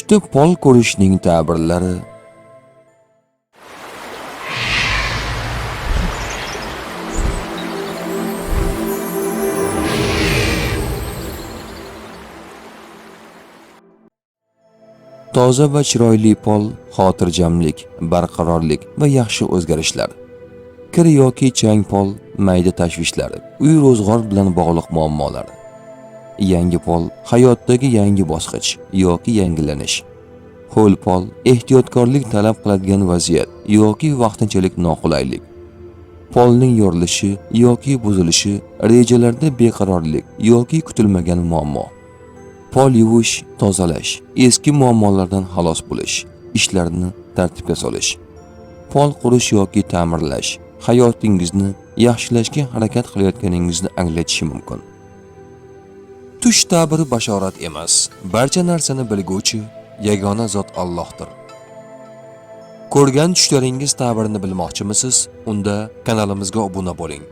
Tushda pol ko'rishning ta'birlari. Toza va chiroyli pol xotirjamlik, barqarorlik va yaxshi o'zgarishlar. Kir yoki chang pol mayda tashvishlar, uy ro'zg'or bilan bog'liq muammolar. Yangi pol hayotdagi yangi bosqich yoki yangilanish. Ho'l pol ehtiyotkorlik talab qiladigan vaziyat yoki vaqtinchalik noqulaylik. Polning yorilishi yoki buzilishi rejalarda beqarorlik yoki kutilmagan muammo. Pol yuvish, tozalash, eski muammolardan xalos bo'lish, ishlarni tartibga solish. Pol qurish yoki ta'mirlash hayotingizni yaxshilashga harakat qilayotganingizni anglatishi mumkin. Tush ta'biri bashorat emas, barcha narsani bilguvchi yagona zot Allohdir. Ko'rgan tushlaringiz ta'birini bilmoqchimisiz? Unda kanalimizga obuna bo'ling.